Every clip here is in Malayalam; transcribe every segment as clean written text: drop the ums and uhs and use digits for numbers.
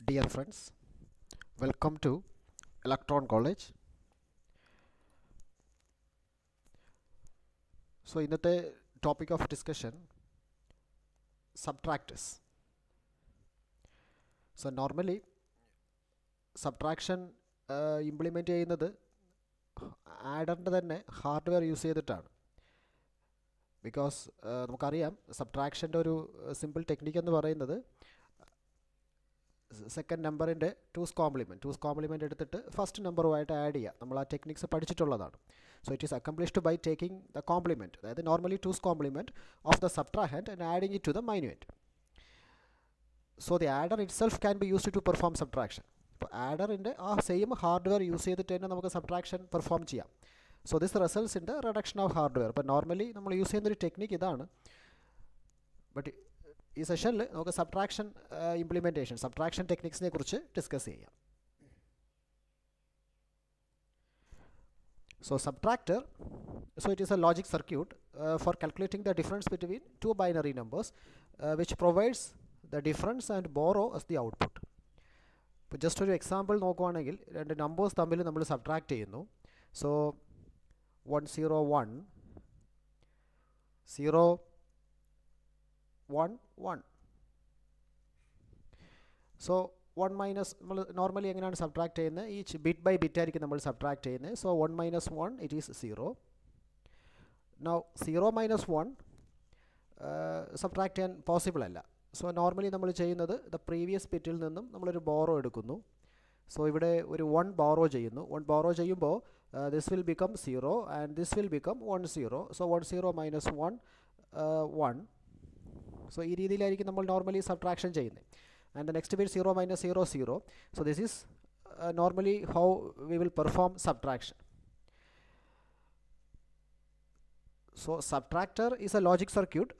Dear friends, welcome to Electron College. So, ഇന്നത്തെ topic of discussion subtractors. So, normally subtraction implement ചെയ്യുന്നത് ആഡറിൻ്റെ തന്നെ ഹാർഡ്വെയർ യൂസ് ചെയ്തിട്ടാണ്. ബിക്കോസ് നമുക്കറിയാം സബ്ട്രാക്ഷൻ്റെ ഒരു സിമ്പിൾ ടെക്നിക്ക് എന്ന് പറയുന്നത് സെക്കൻഡ് നമ്പറിൻ്റെ ടൂസ് കോംപ്ലിമെൻറ്റ് എടുത്തിട്ട് ഫസ്റ്റ് നമ്പറുമായിട്ട് ആഡ് ചെയ്യുക. നമ്മൾ ആ ടെക്നിക്സ് പഠിച്ചിട്ടുള്ളതാണ്. So it is accomplished by taking the complement, അതായത് normally two's complement of the subtrahend and adding it to the minuend. So the adder itself can be used to perform subtraction. ഇപ്പോൾ ആഡറിൻ്റെ ആ സെയിം ഹാർഡ്വെയർ യൂസ് ചെയ്തിട്ട് തന്നെ നമുക്ക് സബ്ട്രാക്ഷൻ പെർഫോം ചെയ്യാം. So this results in the reduction of hardware. ഇപ്പോൾ നോർമലി നമ്മൾ യൂസ് ചെയ്യുന്നൊരു ടെക്നിക്ക് ഇതാണ്. ബട്ട് ഈ സെഷനിൽ നമുക്ക് സബ്ട്രാക്ഷൻ ഇംപ്ലിമെൻറ്റേഷൻ, സബ്ട്രാക്ഷൻ ടെക്നിക്സിനെ കുറിച്ച് ഡിസ്കസ് ചെയ്യാം. So subtractor, so it is a logic circuit for calculating the difference between two binary numbers which provides the difference and borrow as the output. ഇപ്പോൾ ജസ്റ്റ് ഒരു എക്സാമ്പിൾ നോക്കുവാണെങ്കിൽ രണ്ട് നമ്പേഴ്സ് തമ്മിൽ നമ്മൾ സബ്ട്രാക്ട് ചെയ്യുന്നു. സോ 101 011. സോ 1 മൈനസ് നമ്മൾ നോർമലി എങ്ങനെയാണ് സബ്ട്രാക്ട് ചെയ്യുന്നത്? ഈ ബിറ്റ് ബൈ ബിറ്റ് ആയിരിക്കും നമ്മൾ സബ്ട്രാക്ട് ചെയ്യുന്നത്. So 1 minus 1 it is 0. Now 0 minus 1 subtract ചെയ്യാൻ പോസിബിൾ അല്ല. സോ നോർമലി നമ്മൾ ചെയ്യുന്നത് ദ പ്രീവിയസ് ബിറ്റിൽ നിന്നും നമ്മളൊരു ബോറോ എടുക്കുന്നു. സോ ഇവിടെ ഒരു 1 ബോറോ ചെയ്യുന്നു. 1 ബോറോ ചെയ്യുമ്പോൾ this will become 0 and this will become 10. So 10 minus 1 1. So ഈ രീതിയിലായിരിക്കും നമ്മൾ നോർമലി സബ്ട്രാക്ഷൻ ചെയ്യുന്നത്. And the next bit 0 minus 0 0. So this is normally how we will perform subtraction. So subtractor is a logic circuit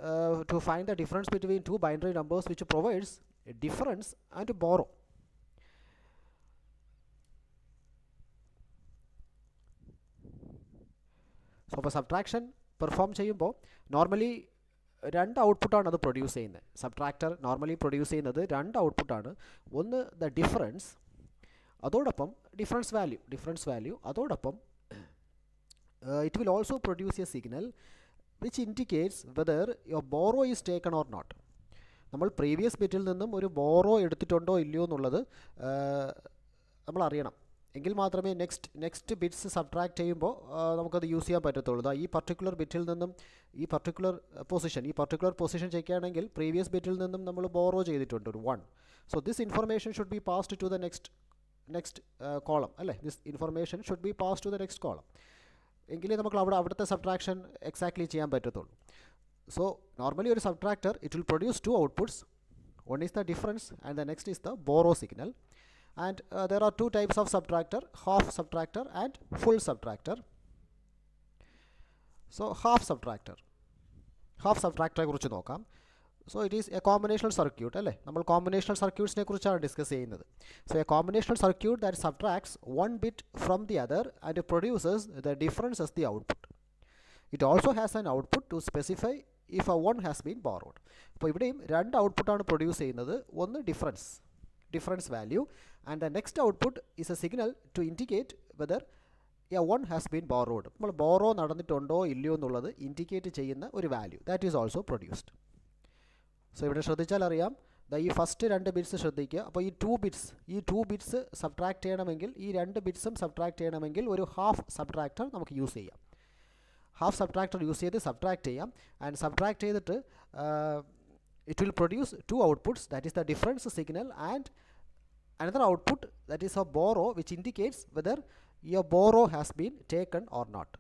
to find the difference between two binary numbers which provides a difference and to borrow. So for subtraction perform ചെയ്യുമ്പോൾ നോർമലി രണ്ട് ഔട്ട്പുട്ടാണ് അത് പ്രൊഡ്യൂസ് ചെയ്യുന്നത്. സബ്ട്രാക്ടർ നോർമലി പ്രൊഡ്യൂസ് ചെയ്യുന്നത് രണ്ട് ഔട്ട്പുട്ടാണ്. ഒന്ന് ദ ഡിഫറൻസ്, അതോടൊപ്പം ഡിഫറൻസ് വാല്യൂ അതോടൊപ്പം it will also produce a signal which indicates whether your borrow is taken or not. നമ്മൾ പ്രീവിയസ് ബിറ്റിൽ നിന്നും ഒരു ബോറോ എടുത്തിട്ടുണ്ടോ ഇല്ലയോ എന്നുള്ളത് നമ്മൾ അറിയണം. എങ്കിൽ മാത്രമേ നെക്സ്റ്റ് ബിറ്റ്സ് സബ്ട്രാക്ട് ചെയ്യുമ്പോൾ നമുക്കത് യൂസ് ചെയ്യാൻ പറ്റത്തുള്ളൂ. ഈ പർട്ടിക്കുലർ ബിറ്റിൽ നിന്നും ഈ പർട്ടിക്കുലർ പൊസിഷൻ ചെയ്യുകയാണെങ്കിൽ പ്രീവിയസ് ബിറ്റിൽ നിന്നും നമ്മൾ ബോറോ ചെയ്തിട്ടുണ്ട് ഒരു 1. So this information should be passed to the next column, അല്ലേ? This information should be pass to the next column. എങ്കിലേ നമുക്ക് അവിടുത്തെ സബ്ട്രാക്ഷൻ എക്സാക്ട്ലി ചെയ്യാൻ പറ്റത്തുള്ളൂ. സോ നോർമലി ഒരു subtractor it will produce two outputs. One is the difference and the next is the borrow signal. And there are two types of subtractor, half subtractor and full subtractor. So half subtractor കുറിച്ച് നോക്കാം. So it is a combinational circuit, അല്ലേ? നമ്മൾ കോമ്പിനേഷണൽ സർക്യൂട്ട്സിനെ കുറിച്ചാണ് ഡിസ്കസ് ചെയ്യുന്നത്. So a combinational circuit that subtracts one bit from the other and produces the difference as the output. It also has an output to specify if a one has been borrowed. അപ്പോൾ ഇവിടെയും രണ്ട് ഔട്ട്പുട്ടാണ് പ്രൊഡ്യൂസ് ചെയ്യുന്നത്. ഒന്ന് difference value, and the next output is a signal to indicate whether a one has been borrowed. നമ്മൾ ബോറോ നടന്നിട്ടുണ്ടോ ഇല്ലയോ എന്നുള്ളത് ഇൻഡിക്കേറ്റ് ചെയ്യുന്ന ഒരു value that is also produced. So ഇവിടെ ശ്രദ്ധിച്ചാൽ അറിയാം, ഈ ഫസ്റ്റ് രണ്ട് ബിറ്റ്സ് ശ്രദ്ധിക്കുക. അപ്പോൾ ഈ ടു ബിറ്റ്സ് സബ്ട്രാക്ട് ചെയ്യണമെങ്കിൽ, ഈ രണ്ട് ബിറ്റ്സും സബ്ട്രാക്ട് ചെയ്യണമെങ്കിൽ ഒരു ഹാഫ് സബ്ട്രാക്ടർ നമുക്ക് യൂസ് ചെയ്യാം. ഹാഫ് സബ്ട്രാക്ടർ യൂസ് ചെയ്ത് സബ്ട്രാക്ട് ചെയ്യാം. ആൻഡ് സബ്ട്രാക്ട് ചെയ്തിട്ട് it will produce two outputs, that is the difference signal and another output that is a borrow, which indicates whether your borrow has been taken or not.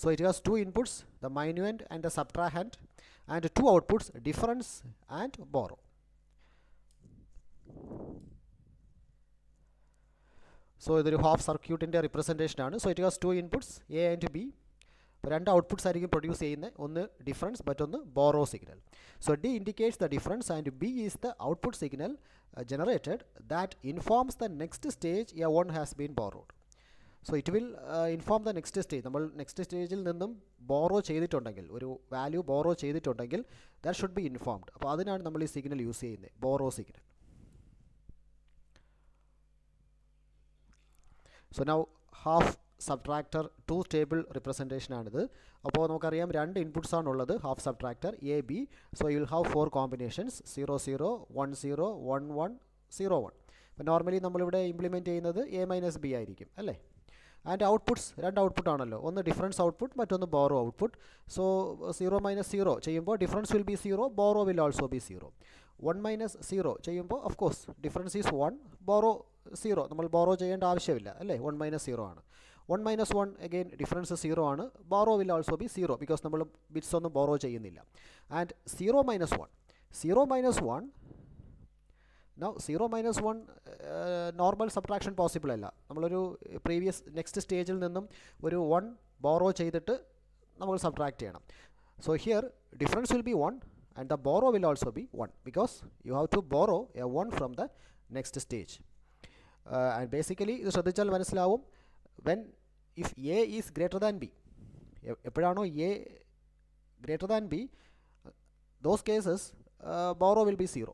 So it has two inputs, the minuend and the subtrahend, and two outputs, difference and borrow. So ഇതൊരു ഹാഫ് സർക്യൂട്ടിൻ്റെ റിപ്രസെൻറ്റേഷൻ ആണ്. So it has two inputs A and B. രണ്ട് ഔട്ട്പുട്ട്സ് ആയിരിക്കും പ്രൊഡ്യൂസ് ചെയ്യുന്നത്. ഒന്ന് ഡിഫറൻസ്, മറ്റൊന്ന് borrow signal. So D indicates the difference and B is the output signal generated that informs the next stage a one has been borrowed. So it will inform the next stage. നമ്മൾ നെക്സ്റ്റ് സ്റ്റേജിൽ നിന്നും ബോറോ ചെയ്തിട്ടുണ്ടെങ്കിൽ, ഒരു വാല്യൂ ബോറോ ചെയ്തിട്ടുണ്ടെങ്കിൽ ദാറ്റ് ഷുഡ് ബി ഇൻഫോംഡ്. അപ്പോൾ അതിനാണ് നമ്മൾ ഈ സിഗ്നൽ യൂസ് ചെയ്യുന്നത്, borrow signal. So now half subtractor truth table representation ആണിത്. അപ്പോൾ നമുക്കറിയാം രണ്ട് ഇൻപുട്സ് ആണുള്ളത്, half subtractor A B. So you will have 4 combinations 0 0 1 0 1 1 0 1. അപ്പോൾ നോർമലി നമ്മളിവിടെ ഇംപ്ലിമെൻറ്റ് ചെയ്യുന്നത് എ മൈനസ് ബി ആയിരിക്കും അല്ലേ. ആൻഡ് ഔട്ട്പുട്ട്സ് രണ്ട് ഔട്ട്പുട്ട് ആണല്ലോ, ഒന്ന് ഡിഫറൻസ് ഔട്ട്പുട്ട്, മറ്റൊന്ന് ബോറോ ഔട്ട്പുട്ട്. സോ 0 മൈനസ് 0 ചെയ്യുമ്പോൾ difference will be 0, borrow will also B 0. 1 minus 0 ചെയ്യുമ്പോൾ of course difference is 1, borrow 0. നമ്മൾ ബോറോ ചെയ്യേണ്ട ആവശ്യമില്ല അല്ലേ, 1 മൈനസ് 0 ആണ്. 1 മൈനസ് 1 അഗെയിൻ ഡിഫറൻസ് 0 ആണ്, borrow will also B 0 because നമ്മൾ ബിറ്റ്സ് ഒന്നും ബോറോ ചെയ്യുന്നില്ല. And 0 minus 1, 0 minus 1. Now 0 minus 1 normal subtraction possible അല്ല. നമ്മളൊരു പ്രീവിയസ് നെക്സ്റ്റ് സ്റ്റേജിൽ നിന്നും ഒരു 1 ബോറോ ചെയ്തിട്ട് നമ്മൾ സബ്ട്രാക്ട് ചെയ്യണം. So here difference will be 1 and the borrow will also be 1 because you have to borrow a 1 from the next stage. And basically ഇത് ശ്രദ്ധിച്ചാൽ മനസ്സിലാവും, when if A is greater than B, എപ്പോഴാണോ A greater than B, those cases borrow will be 0.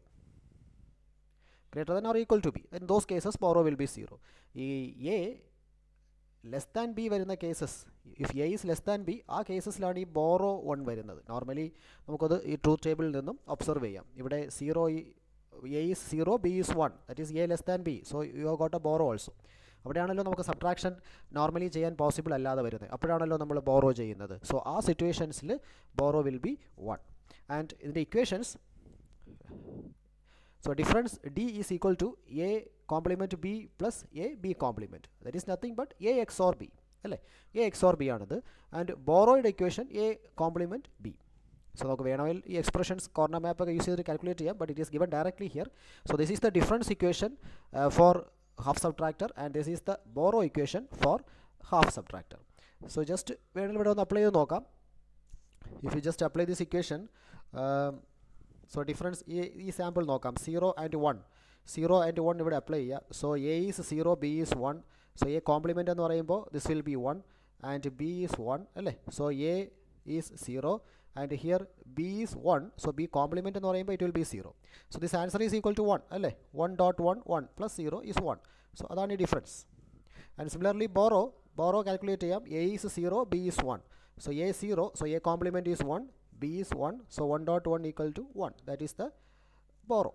greater than or equal to b, in those cases borrow will be 0. ഈ a ലെസ് ദാൻ ബി വരുന്ന cases, if A is less than B, ആ കേസസിലാണ് ഈ ബോറോ 1 വരുന്നത്. നോർമലി നമുക്കത് ഈ ട്രൂത്ത് ടേബിളിൽ നിന്നും ഒബ്സർവ് ചെയ്യാം. ഇവിടെ 0, A is 0, B is 1, that is A less than B, so you have got a borrow also. അവിടെയാണല്ലോ നമുക്ക് സബ്ട്രാക്ഷൻ നോർമലി ചെയ്യാൻ പോസിബിൾ അല്ലാതെ വരുന്നത്, അപ്പോഴാണല്ലോ നമ്മൾ ബോറോ ചെയ്യുന്നത്. സോ ആ സിറ്റുവേഷൻസിൽ ബോറോ വിൽ ബി 1. ആൻഡ് ഇതിൻ്റെ equations, so difference d is equal to a complement b plus a b complement, that is nothing but a XOR b അല്ലേ, a XOR b ആണിത്. ആൻഡ് ബോറോയുടെ ഇക്വേഷൻ a complement b. സോ നമുക്ക് വേണമെങ്കിൽ ഈ എക്സ്പ്രഷൻസ് കോർണർ മാപ്പ് ഒക്കെ യൂസ് ചെയ്ത് കാൽക്കുലേറ്റ് ചെയ്യാം, but it is given directly here. So this is the difference equation for half subtractor and this is the borrow equation for half subtractor. So just വേണമെങ്കിൽ ഇവിടെ ഒന്ന് അപ്ലൈ ചെയ്ത് നോക്കാം. If you just apply this equation, so difference ഈ സാമ്പിൾ നോക്കാം, 0 ആൻഡ് 1, 0 ആൻഡ് 1 ഇവിടെ അപ്ലൈ ചെയ്യുക. So A is 0, B is 1. So A complement എന്ന് പറയുമ്പോൾ this will be 1 and B is 1 അല്ലേ. So A is 0 and here B is 1. So B complement എന്ന് പറയുമ്പോൾ it will be 0. So this answer is equal to 1 അല്ലേ. 1.1 1 പ്ലസ് 0 ഈസ് 1. സോ അതാണ് ഈ difference. And similarly borrow calculate ചെയ്യാം. A is 0, B is 1. So A 0, so A complement is 1, b is 1, so 1.1 equal to 1, that is the borrow.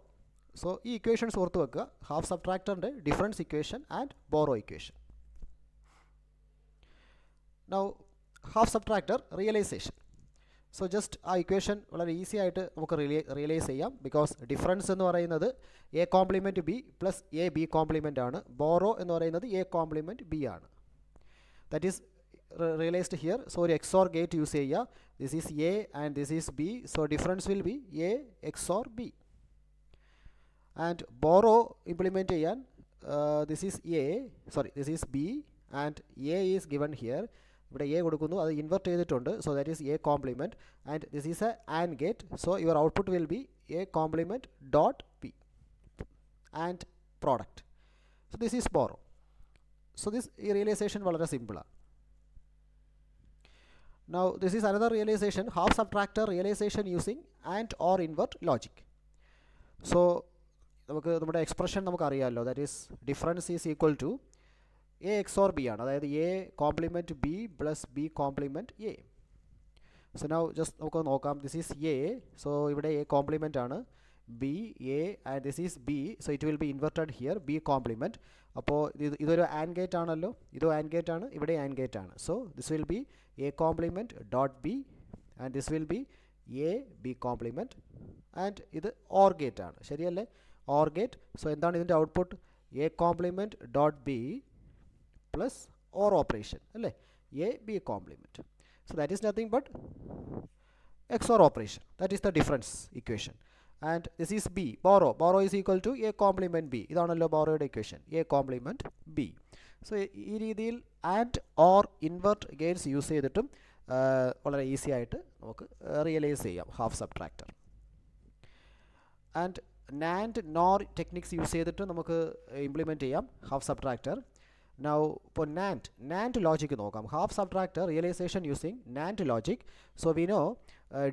So ഈ ഇക്വേഷൻസ് ഓർത്ത് വെക്കുക, ഹാഫ് സബ്ട്രാക്ടറിൻ്റെ difference equation and borrow equation. Now half subtractor realisation. So just ആ ഇക്വേഷൻ വളരെ ഈസി ആയിട്ട് നമുക്ക് റിയലൈസ് ചെയ്യാം, ബിക്കോസ് ഡിഫറൻസ് എന്ന് പറയുന്നത് A complement B plus A B complement ആണ്, ബോറോ എന്ന് പറയുന്നത് എ കോംപ്ലിമെൻറ്റ് ബി ആണ്. That is realized here. So ഒരു XOR gate യൂസ് ചെയ്യുക. This is A and this is B, so difference will be A XOR B. And borrow implement ചെയ്യാൻ, this is this is B and A is given here. ഇവിടെ A കൊടുക്കുന്നു, അത് ഇൻവെർട്ട് ചെയ്തിട്ടുണ്ട്. So that is A complement and this is a AND gate. So your output will be A complement dot B and product. So this is borrow. So this realization വളരെ സിമ്പിളാണ്. Now this is another realization, half subtractor realization using AND or invert logic. So നമുക്ക് നമ്മുടെ എക്സ്പ്രഷൻ നമുക്ക് അറിയാമല്ലോ, that is difference is equal to A XOR B ആണ്, അതായത് A complement B plus B complement A. So now just നമുക്ക് നോക്കാം, ദിസ് ഈസ് എ, സോ ഇവിടെ എ കോംപ്ലിമെൻ്റ് ആണ്, B A and this is B, so it will be inverted here B complement. അപ്പോൾ ഇതൊരു ആൻഡ് ഗേറ്റ് ആണല്ലോ, ഇതും ആൻഡ് ഗേറ്റ് ആണ്, ഇവിടെ ആൻഡ് ഗേറ്റ് ആണ്. So this will be A complement dot B and this will be A B complement and ഇത് ഓർ ഗേറ്റ് ആണ്, ശരിയല്ലേ, ഓർ ഗേറ്റ്. സോ എന്താണ് ഇതിൻ്റെ output, A complement dot B plus OR operation അല്ലേ, A B complement. So that is nothing but XOR operation, that is the difference equation. And this is B, borrow is equal to A complement B, ഇതാണല്ലോ ബോറോയുടെ equation, A complement B. So ഈ രീതിയിൽ AND OR invert gates use ചെയ്തിട്ടും വളരെ ഈസി ആയിട്ട് നമുക്ക് റിയലൈസ് ചെയ്യാം half subtractor. And NAND NOR techniques use ചെയ്തിട്ട് നമുക്ക് ഇംപ്ലിമെൻറ്റ് ചെയ്യാം half subtractor. Now for NAND logic നോക്കാം. half subtractor realization using NAND logic. So we know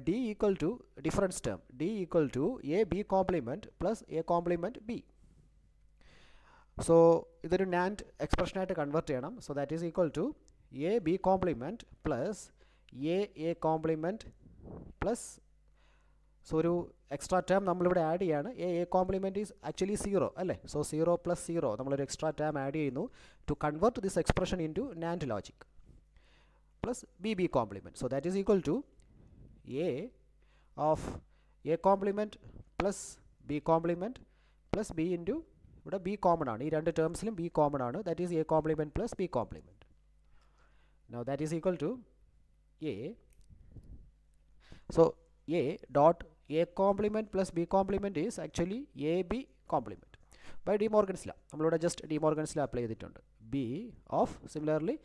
D equal to difference term, D equal to A B complement plus A complement B. So ഇതൊരു NAND expression ആയിട്ട് കൺവേർട്ട് ചെയ്യണം. So that is equal to A B complement plus A complement plus, so ഒരു എക്സ്ട്രാ ടേം നമ്മളിവിടെ ആഡ് ചെയ്യാണ്. എ കോംപ്ലിമെൻറ്റ് ഈസ് ആക്ച്വലി 0 അല്ലേ. സോ 0 + 0 നമ്മളൊരു എക്സ്ട്രാ ടേം ആഡ് ചെയ്യുന്നു to convert this expression into NAND logic plus B complement. So that is equal to A of A complement plus B complement plus B into, ഇവിടെ ബി കോമൺ ആണ്, ഈ രണ്ട് ടേംസിലും ബി കോമൺ ആണ്. That is A complement plus B complement. Now that is equal to A, so A dot A complement plus B complement is actually AB complement by De Morgan's law. നമ്മളിവിടെ just De Morgan's law apply ചെയ്തിട്ടുണ്ട്. B of similarly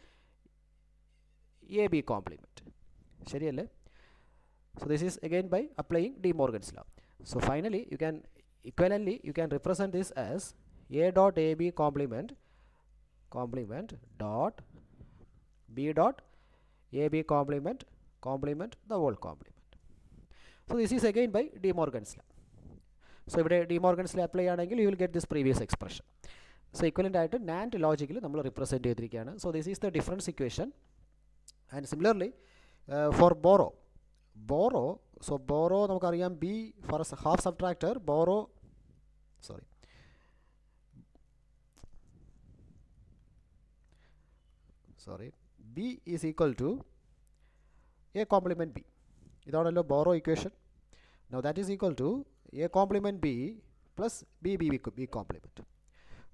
AB complement. ശരിയല്ലേ? So this is again by applying De Morgan's law. So finally you can equivalently you can represent this as A dot AB complement dot B dot AB complement the whole complement. So this is again by De Morgan's law. So ഇവിടെ De Morgan's law അപ്ലൈ ആണെങ്കിൽ you will get this previous expression. So equivalent ആയിട്ട് NAND ലോജിക്കിൽ നമ്മൾ റിപ്രസെൻറ്റ് ചെയ്തിരിക്കുകയാണ്. So this is the difference equation. And similarly for borrow, so borrow നമുക്കറിയാം B for half subtractor borrow, B is equal to A complement B. ഇതാണല്ലോ borrow equation. Now that is equal to A complement B plus B complement.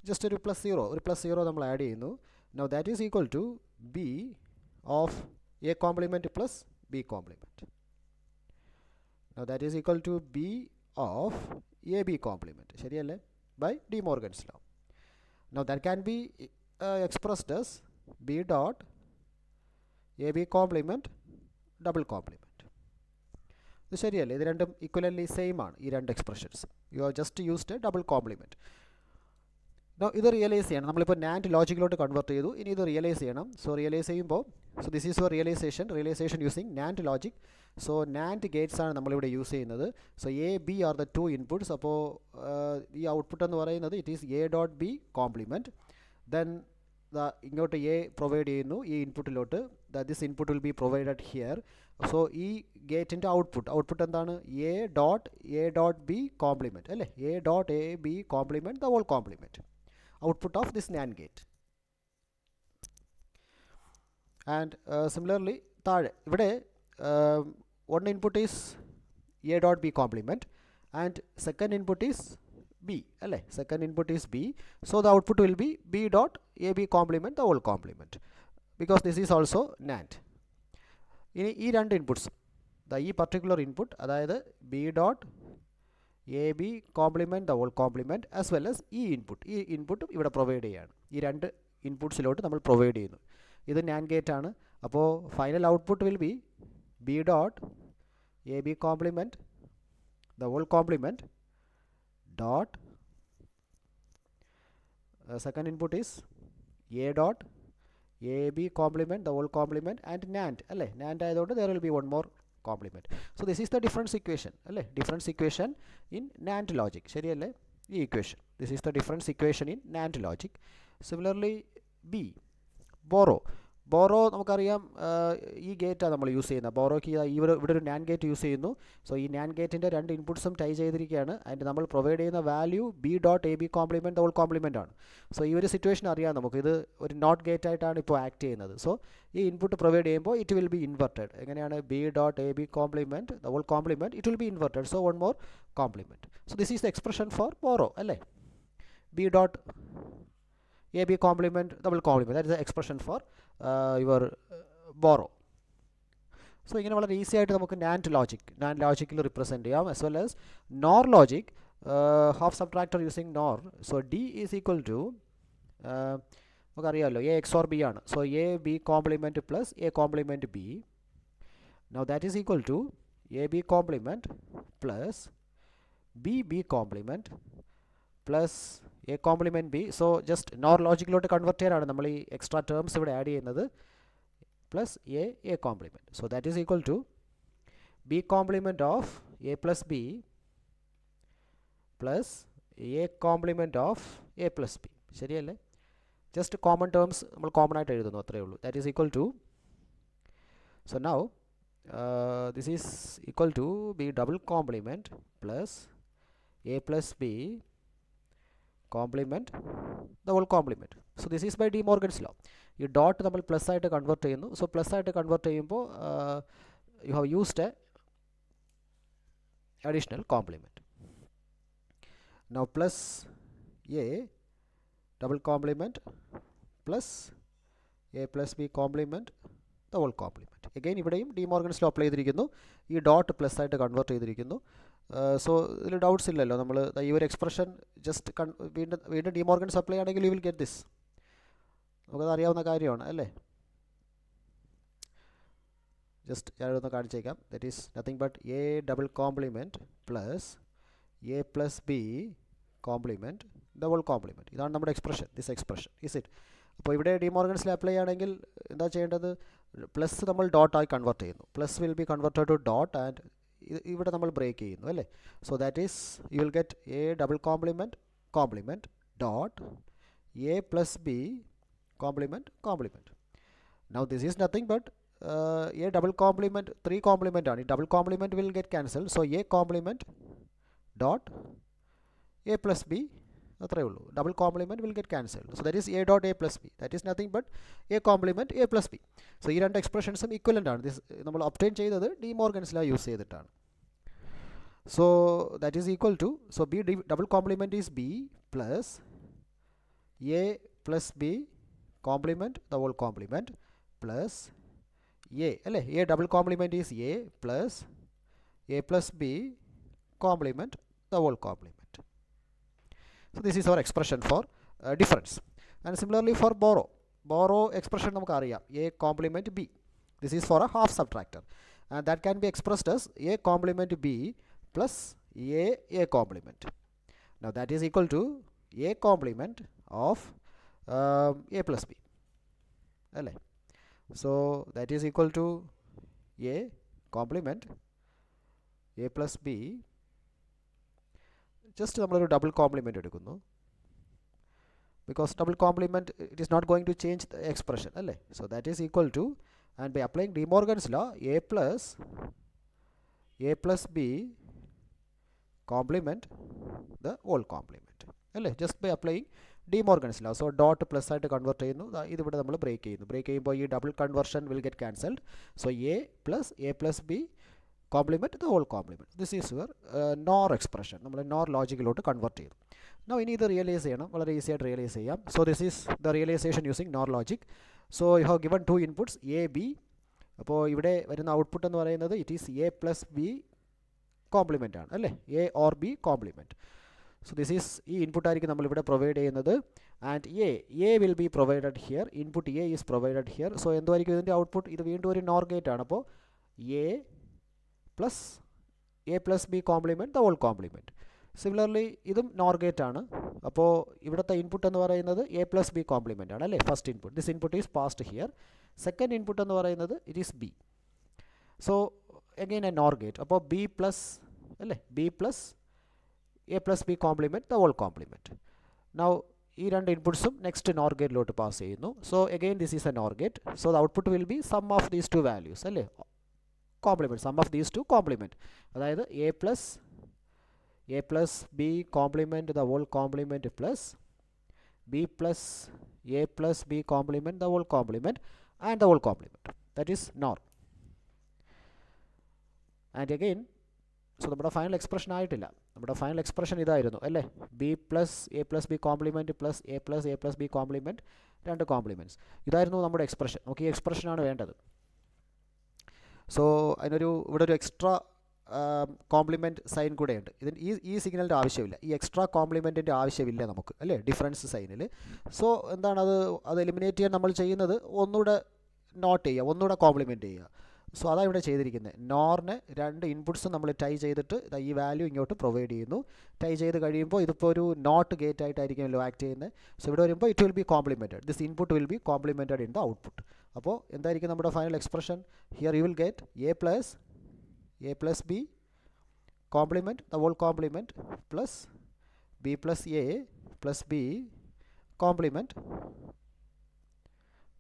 Just ഒരു പ്ലസ് സീറോ നമ്മൾ ആഡ് ചെയ്യുന്നു. Now that is equal to B of A complement plus B complement. Now that is equal to B of A B complement. ശരിയല്ലേ? By De Morgan's law. Now that can be expressed as B dot A B complement double complement. ഇത് ശരിയല്ലേ? ഇത് രണ്ടും ഈക്വലി സെയിം ആണ്, ഈ രണ്ട് expressions. You have just used A double complement. ഇത് റിയലൈസ് ചെയ്യണം. നമ്മളിപ്പോൾ NAND ലോജിക്കിലോട്ട് കൺവേർട്ട് ചെയ്തു. ഇനി ഇത് റിയലൈസ് ചെയ്യണം. സോ റിയലൈസ് ചെയ്യുമ്പോൾ, so this is your realization using NAND logic. So NAND gates ആണ് നമ്മളിവിടെ യൂസ് ചെയ്യുന്നത്. So A B are the two inputs. അപ്പോൾ ഈ ഔട്ട്പുട്ട് എന്ന് പറയുന്നത് it is A dot B complement. Then ഇങ്ങോട്ട് എ പ്രൊവൈഡ് ചെയ്യുന്നു ഈ ഇൻപുട്ടിലോട്ട്. This input will be provided here. So ഈ ഗേറ്റിൻ്റെ ഔട്ട്പുട്ട് എന്താണ്? എ ഡോട്ട് ബി കോംപ്ലിമെൻറ്റ് അല്ലേ. A dot A B complement the whole compliment, output of this NAND gate. And similarly താഴെ ഇവിടെ one input is A dot B complement and second input is B അല്ലേ. second input is B, so the output will be B dot AB complement the whole complement because this is also NAND. ഇനി ഈ രണ്ട് ഇൻപുട്ട്സ്, ഈ പർട്ടിക്കുലർ ഇൻപുട്ട് അതായത് B dot AB complement the whole complement as well as ഈ ഇൻപുട്ടും ഇവിടെ പ്രൊവൈഡ് ചെയ്യുകയാണ്. ഈ രണ്ട് ഇൻപുട്ട്സിലോട്ട് നമ്മൾ പ്രൊവൈഡ് ചെയ്യുന്നു. ഇത് NAND ഗേറ്റ് ആണ്. അപ്പോൾ final output will B B dot AB complement the whole complement dot second input is A dot AB complement the whole complement and NAND അല്ലേ. NAND ആയതുകൊണ്ട് there will be one more complement. So this is the difference equation അല്ലേ. difference equation in NAND logic. ശരിയല്ലേ ഈ equation? This is the difference equation in NAND logic. Similarly B, borrow നമുക്കറിയാം ഈ ഗേറ്റാണ് നമ്മൾ യൂസ് ചെയ്യുന്നത്. ബോറോയ്ക്ക് ഇവിടെ ഒരു NAND ഗേറ്റ് യൂസ് ചെയ്യുന്നു. സോ ഈ NAND ഗേറ്റിൻ്റെ രണ്ട് ഇൻപുട്ട്സും ടൈ ചെയ്തിരിക്കുകയാണ്. അതിൻ്റെ നമ്മൾ പ്രൊവൈഡ് ചെയ്യുന്ന value B dot A B complement the whole complement ആണ്. സോ ഈ ഒരു സിറ്റുവേഷൻ അറിയാം നമുക്ക്. ഇത് ഒരു നോട്ട് ഗേറ്റ് ആയിട്ടാണ് ഇപ്പോൾ ആക്ട് ചെയ്യുന്നത്. സോ ഈ ഇൻപുട്ട് പ്രൊവൈഡ് ചെയ്യുമ്പോൾ ഇറ്റ് വിൽ ബി ഇൻവെർട്ടഡ്. എങ്ങനെയാണ്? B dot A B complement the whole complement, it will be inverted. So one more complement. So this is the expression for borrow അല്ലേ. B dot AB complement double complement, that is the expression for your borrow. So ഇങ്ങനെ വളരെ ഈസി ആയിട്ട് നമുക്ക് NAND ലോജിക്കിൽ റിപ്രസെൻറ്റ് ചെയ്യാം. as well as NOR logic, half subtractor using NOR. so D is equal to നമുക്കറിയാമല്ലോ A XOR B ആണ്. so A B complement plus A complement B. now that is equal to AB complement plus B complement plus A complement B. So just NOR ലോജിക്കിലോട്ട് കൺവേർട്ട് ചെയ്യാനാണ് നമ്മൾ ഈ എക്സ്ട്രാ ടേംസ് ഇവിടെ ആഡ് ചെയ്യുന്നത്. Plus A complement. So that is equal to B complement of A plus B plus A complement of A plus B. ശരിയല്ലേ? ജസ്റ്റ് കോമൺ ടേംസ് നമ്മൾ കോമൺ ആയിട്ട് എഴുതുന്നു, അത്രയേ ഉള്ളൂ. That is equal to, so now this is equal to b double complement plus a plus b complement the whole complement. So this is by De Morgan's law. ഈ ഡോട്ട് നമ്മൾ പ്ലസ് ആയിട്ട് കൺവേർട്ട് ചെയ്യുന്നു. സോ പ്ലസ് ആയിട്ട് കൺവേർട്ട് ചെയ്യുമ്പോൾ you have used a additional complement. Now plus A double complement plus A plus B complement the whole complement. Again ഇവിടെയും ഡി മോർഗൻസ് ലോ അപ്ലൈ ചെയ്തിരിക്കുന്നു. ഈ ഡോട്ട് പ്ലസ് ആയിട്ട് കൺവേർട്ട് ചെയ്തിരിക്കുന്നു. സോ ഇതിൽ ഡൗട്ട്സ് ഇല്ലല്ലോ. നമ്മൾ ഈ ഒരു എക്സ്പ്രഷൻ ജസ്റ്റ് വീണ്ടും ഡി മോർഗൻസ് അപ്ലൈ ആണെങ്കിൽ യു വിൽ ഗെറ്റ് ദിസ്. നമുക്കത് അറിയാവുന്ന കാര്യമാണ് അല്ലേ? ജസ്റ്റ് ഞാനൊന്ന് കാണിച്ചേക്കാം. That is nothing but A double complement plus A plus B complement the whole complement. ഇതാണ് നമ്മുടെ expression. This expression is it. അപ്പോൾ ഇവിടെ ഡി മോർഗൻസിൽ അപ്ലൈ ആണെങ്കിൽ എന്താ ചെയ്യേണ്ടത്? പ്ലസ് നമ്മൾ ഡോട്ടായി കൺവേർട്ട് ചെയ്യുന്നു. Plus will be converted two dot and ഇവിടെ നമ്മൾ ബ്രേക്ക് ചെയ്യുന്നു അല്ലേ? So that is U will get A double complement dot A plus B complement. Now this is nothing but A double compliment 3 compliment ആണ്. ഈ double compliment will get cancel. So A complement dot A plus B, അത്രയേ ഉള്ളൂ. Double compliment will get cancelled. So that is A dot A plus B. That is nothing but A complement A plus B. So ഈ രണ്ട് എക്സ്പ്രഷൻസും ഈക്വലൻ്റ് ആണ്. ദിസ് നമ്മൾ ഒബ്റ്റെയിൻ ചെയ്തത് ഡി മോർഗൻസ് ലോ യൂസ് ചെയ്തിട്ടാണ്. So that is equal to, so B double complement is B plus A plus B complement the whole complement plus A അല്ലേ? A double complement is A plus A plus B complement the whole complement. So this is our expression for difference. And similarly for borrow expression നമുക്ക് അറിയാം, a complement b. This is for a half subtractor and that can be expressed as a complement b plus a complement. Now that is equal to a complement of a plus b അല്ലേ? So that is equal to a complement a plus b. Just നമ്മളൊരു ഡബിൾ കോംപ്ലിമെൻറ്റ് എടുക്കുന്നു. Because double complement it is not going to change the expression അല്ലേ? So that is equal to, and by applying De Morgan's law, A plus B complement the whole complement അല്ലേ? Just by applying De Morgan's law. So dot plus ആയിട്ട് കൺവേർട്ട് ചെയ്യുന്നു. ഇതിവിടെ നമ്മൾ ബ്രേക്ക് ചെയ്യുന്നു. ബ്രേക്ക് ചെയ്യുമ്പോൾ ഈ double conversion will get cancelled. So A plus B complement the whole complement. This is your NOR expression. നമ്മൾ നോർ ലോജിക്കിലോട്ട് കൺവേർട്ട് ചെയ്തു. നോ ഇനി ഇത് റിയലൈസ് ചെയ്യണം. വളരെ ഈസി ആയിട്ട് റിയലൈസ് ചെയ്യാം. So this is the realisation using NOR logic. So you have given 2 inputs A B. അപ്പോൾ ഇവിടെ വരുന്ന ഔട്ട്പുട്ട് എന്ന് പറയുന്നത് it is A plus B complement ആണ് അല്ലേ? A or B complement. So this is ഈ ഇൻപുട്ട് ആയിരിക്കും നമ്മളിവിടെ പ്രൊവൈഡ് ചെയ്യുന്നത്. And A will be provided here. Input A is provided here. So എന്തായിരിക്കും ഇതിൻ്റെ ഔട്ട്പുട്ട്? ഇത് വീണ്ടും ഒരു നോർ ഗേറ്റ് ആണ്. അപ്പോൾ A plus B complement the whole complement. Similarly ഇതും നോർ ഗേറ്റ് ആണ്. അപ്പോൾ ഇവിടുത്തെ ഇൻപുട്ട് എന്ന് പറയുന്നത് എ പ്ലസ് ബി കോംപ്ലിമെൻ്റ് ആണ് അല്ലേ? First input. This input is passed here. Second input എന്ന് പറയുന്നത് it is B. So again A NOR gate. അപ്പോൾ ബി പ്ലസ് അല്ലേ? B plus A plus B complement the whole complement. Now ഈ രണ്ട് ഇൻപുട്സും നെക്സ്റ്റ് നോർ ഗേറ്റിലോട്ട് പാസ് ചെയ്യുന്നു. So again this is A NOR gate. So the output will be sum of these 2 values അല്ലേ? Complement, sum of these 2 complement. അതായത് A plus B complement the whole complement plus B plus A plus B complement the whole complement and the whole complement. That is NOR. And again, so നമ്മുടെ ഫൈനൽ എക്സ്പ്രഷൻ ആയിട്ടില്ല. നമ്മുടെ ഫൈനൽ എക്സ്പ്രഷൻ ഇതായിരുന്നു അല്ലേ? B plus A complement plus A plus B complement, 2 complements. ഇതായിരുന്നു നമ്മുടെ എക്സ്പ്രഷൻ. നമുക്ക് ഈ എക്സ്പ്രഷനാണ് വേണ്ടത്. സോ ഇവിടെ ഒരു എക്സ്ട്രാ കോംപ്ലിമെൻറ്റ് സൈൻ കൂടെയുണ്ട്. ഇതിന് ഈ സിഗ്നലിൻ്റെ ആവശ്യമില്ല. ഈ എക്സ്ട്രാ കോംപ്ലിമെൻറ്റിൻ്റെ ആവശ്യമില്ല നമുക്ക് അല്ലേ? ഡിഫറൻസ് സൈനിൽ. സോ എന്താണ് അത് എലിമിനേറ്റ് ചെയ്യാൻ നമ്മൾ ചെയ്യുന്നത്? ഒന്നുകൂടെ നോട്ട് ചെയ്യുക, ഒന്നുകൂടെ കോംപ്ലിമെൻറ്റ് ചെയ്യുക. സോ അതാണ് ഇവിടെ ചെയ്തിരിക്കുന്നത്. നോറിന് രണ്ട് ഇൻപുട്സും നമ്മൾ ടൈ ചെയ്തിട്ട് ഈ വാല്യൂ ഇങ്ങോട്ട് പ്രൊവൈഡ് ചെയ്യുന്നു. ടൈ ചെയ്ത് കഴിയുമ്പോൾ ഇതിപ്പോൾ ഒരു നോട്ട് ഗേറ്റ് ആയിട്ടായിരിക്കുമല്ലോ ആക്ട് ചെയ്യുന്നത്. സോ ഇവിടെ വരുമ്പോൾ it will be complemented, this input will be complemented in the output. അപ്പോൾ എന്തായിരിക്കും നമ്മുടെ final expression? Here you will get A plus B complement the whole complement plus b plus a plus b complement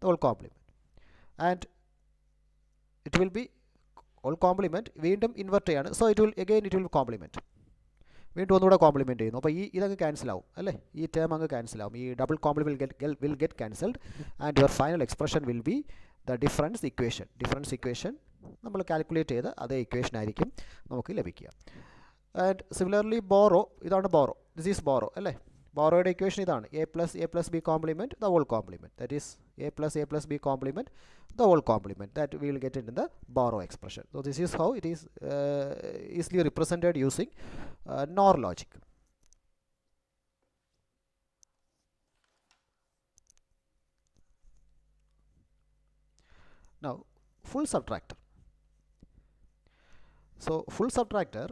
the whole complement, and it will be whole complement വീണ്ടും ഇൻവെർട്ട് ചെയ്യാണ്. സോ ഇറ്റ് വിൽ കോംപ്ലിമെൻറ്റ്, വീണ്ടും ഒന്നുകൂടെ കോംപ്ലിമെൻറ്റ് ചെയ്യുന്നു. അപ്പോൾ ഇതങ്ങ് ക്യാൻസൽ ആവും അല്ലേ, ഈ ടേം അങ്ങ് ക്യാൻസൽ ആവും, ഈ double compliment will get cancelled and your final expression will be the difference equation നമ്മൾ കാൽക്കുലേറ്റ് ചെയ്ത് അതേ ഇക്വേഷൻ ആയിരിക്കും നമുക്ക് ലഭിക്കുക. ആൻഡ് സിമിലർലി ബോറോ, ഇതാണ് ബോറോ, ദിസ് ഈസ് ബോറോ അല്ലേ. ബോറോയുടെ ഇക്വേഷൻ ഇതാണ് a plus b complement the whole complement, that is a plus b complement the whole complement, that we will get in the borrow expression. So this is how it is easily represented using NOR logic. Now full subtractor. So full subtractor,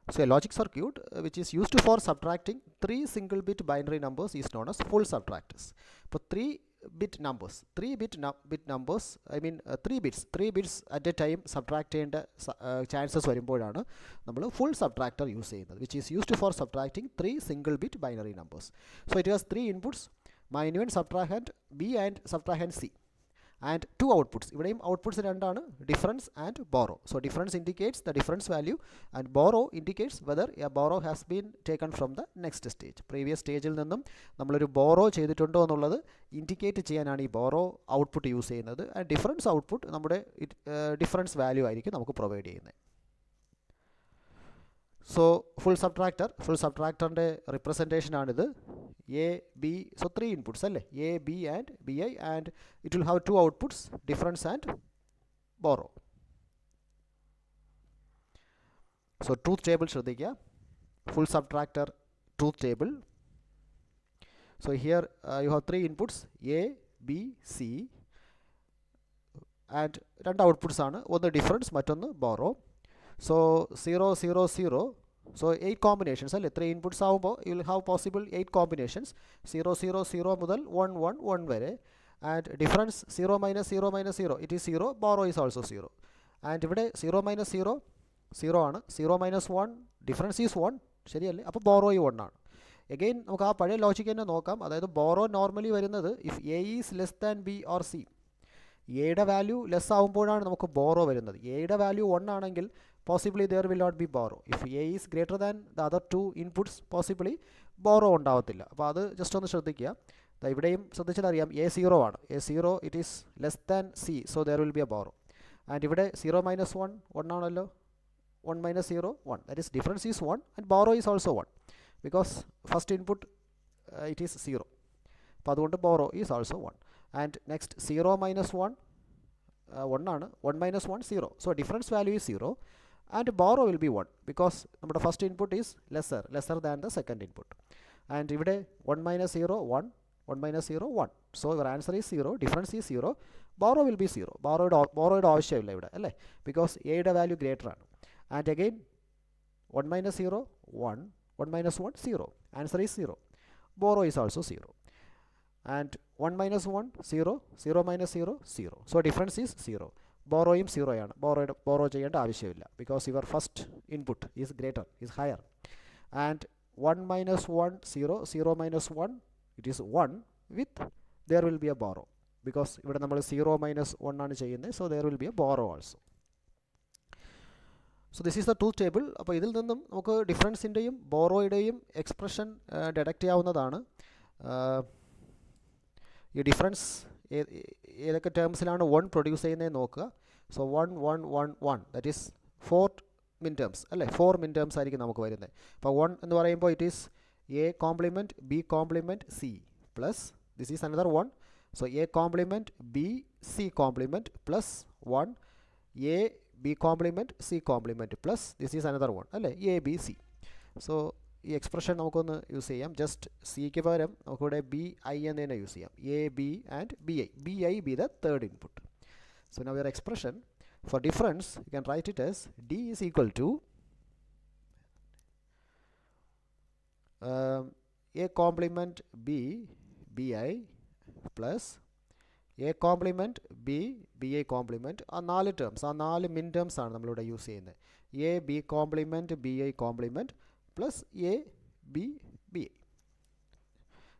so a logic circuit which is used for subtracting 3 single bit binary numbers is known as full subtractors. For 3 bit numbers, I mean 3 bits at a time subtract ചെയ്യേണ്ട chances വരുമ്പോഴാണ് നമ്മൾ full subtractor യൂസ് ചെയ്യുന്നത്, which is used for subtracting 3 single bit binary numbers. So it has 3 inputs, minuend, subtrahend b and subtrahend c, and 2 outputs. ഇവിടെയും ഔട്ട്പുട്ട്സ് രണ്ടാണ്, difference and borrow. So difference indicates the difference value and borrow indicates whether A borrow has been taken from the next stage. Previous സ്റ്റേജിൽ നിന്നും നമ്മളൊരു ബോറോ ചെയ്തിട്ടുണ്ടോ എന്നുള്ളത് ഇൻഡിക്കേറ്റ് ചെയ്യാനാണ് ഈ ബോറോ ഔട്ട്പുട്ട് യൂസ് ചെയ്യുന്നത്. ആൻഡ് ഡിഫറൻസ് ഔട്ട്പുട്ട് നമ്മുടെ ഡിഫറൻസ് വാല്യൂ ആയിരിക്കും നമുക്ക് പ്രൊവൈഡ് ചെയ്യുന്നത്. സോ ഫുൾ സബ്ട്രാക്ടറിൻ്റെ റിപ്രസെൻറ്റേഷൻ ആണിത്. എ ബി, സോ 3 ഇൻപുട്സ് അല്ലേ, A B and B I, and it will have 2 outputs, difference and borrow. So truth table ശ്രദ്ധിക്കുക, full subtractor truth table. So here you have 3 inputs A B C, and 2 outputs ആണ്, ഒന്ന് ഡിഫറൻസ് മറ്റൊന്ന് ബോറോ. സോ 0 0 0, so 8 combinations അല്ലേ, 3 ഇൻപുട്ട്സ് ആകുമ്പോൾ you will have possible 8 combinations, 0 0 0 മുതൽ 1 1 1 വരെ. And difference 0 - 0 - 0, it is 0, borrow is also 0. And ഇവിടെ 0 - 0 0 ആണ്, 0 - 1 ഡിഫറൻസ് ഈസ് 1, ശരിയല്ലേ, അപ്പോൾ ബോറോ 1 ആണ്. എഗെയിൻ നമുക്ക് ആ പഴയ ലോജിക്ക് തന്നെ നോക്കാം. അതായത് ബോറോ നോർമലി വരുന്നത് if A is less than B or C, എയുടെ വാല്യൂ ലെസ് ആകുമ്പോഴാണ് നമുക്ക് ബോറോ വരുന്നത്. എയുടെ വാല്യൂ 1 ആണെങ്കിൽ possibly there will not be borrow. If a is greater than the other 2 inputs, possibly borrow ഉണ്ടാവത്തില്ല. അപ്പോൾ അത് ജസ്റ്റ് ഒന്ന് ശ്രദ്ധിക്കുക. ഇവിടെയും ശ്രദ്ധിച്ചാൽ അറിയാം എ 0 ആണ്, A 0 it is less than C, so there will be A borrow. And ഇവിടെ 0 - 1 1 ആണല്ലോ, 1 - 0 1, that is difference is 1 and borrow is also 1 because first input it is 0, അപ്പോൾ അതുകൊണ്ട് borrow is also 1. And next 0 - 1 1 ആണ്, 1 - 1 0, so difference value is 0 and borrow will be 1 because നമ്മുടെ first input is lesser than the second input. And ഇവിടെ 1 - 0 1, 1 - 0 1, സോ your answer is 0, difference is 0, borrow will be 0. ബോറോയുടെ ആവശ്യമില്ല ഇവിടെ അല്ലേ, ബിക്കോസ് എയുടെ വാല്യൂ ഗ്രേറ്റർ ആണ്. And again 1 - 0 1, 1 - 1 0, answer is 0, borrow is also 0. And 1 - 1 0, 0 - 0 0, so difference is 0, ബോറോയും 0 ആണ്, ബോറോ ചെയ്യേണ്ട ആവശ്യമില്ല because your first input is greater, is higher. And 1 - 1 0, 0 - 1 it is 1 with there will be A borrow because ഇവിടെ നമ്മൾ 0 - 1 ആണ് ചെയ്യുന്നത്, so there will be A borrow also. So this is the truth table. അപ്പോൾ ഇതിൽ നിന്നും നമുക്ക് ഡിഫറൻസിൻ്റെയും ബോറോയുടെയും എക്സ്പ്രഷൻ ഡിഡക്റ്റ് ചെയ്യാവുന്നതാണ്. ഈ ഡിഫറൻസ് ഏതൊക്കെ ടേംസിലാണ് 1 പ്രൊഡ്യൂസ് ചെയ്യുന്നത് നോക്കുക. സോ 1 1 1 1, ദാറ്റ് ഈസ് 4 മിൻ ടേംസ് അല്ലേ, 4 മിൻ ടേംസ് ആയിരിക്കും നമുക്ക് വരുന്നത്. അപ്പോൾ 1 എന്ന് പറയുമ്പോൾ it is A complement B compliment C plus this is another 1, so A complement B C compliment plus 1, A B compliment C compliment plus this is another 1 അല്ലേ, എ ബി സി. സോ ഈ എക്സ്പ്രഷൻ നമുക്കൊന്ന് യൂസ് ചെയ്യാം. ജസ്റ്റ് സിക്ക് പകരം നമുക്കിവിടെ ബി ഐ എന്ന് തന്നെ യൂസ് ചെയ്യാം, A B and B I B the third input. So now your expression For difference, you can write it as D is equal to A complement B BI plus A complement B BI complement. ആ 4 ടേംസ്, ആ 4 മിൻ ടേംസ് ആണ് നമ്മളിവിടെ യൂസ് ചെയ്യുന്നത്. A B complement B I compliment plus A B B I.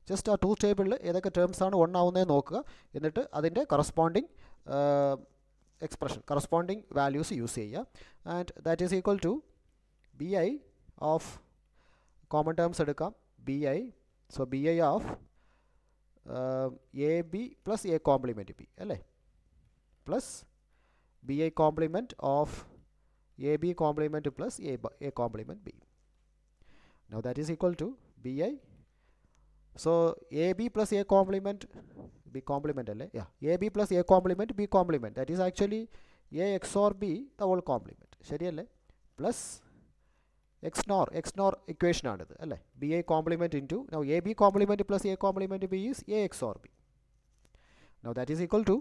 Just ആ 2 ടേബിളിൽ ഏതൊക്കെ ടേംസ് ആണ് 1 ആവുന്നത് നോക്കുക, എന്നിട്ട് അതിൻ്റെ corresponding expression, corresponding values use ചെയ്യുക. And that is equal to B I of common terms എടുക്കാം, B I. So B I of A B plus A complement B അല്ലേ, plus B I complement of A B complement plus A complement B. Now that is equal to B I. So AB plus A complement B complement alle, yeah, AB plus A complement B complement, that is actually A XOR B the whole complement, ശരിയല്ലേ, പ്ലസ് XNOR equation ആണിത് അല്ലേ, BI complement into, now AB complement plus A complement B is A XOR B. Now that is equal to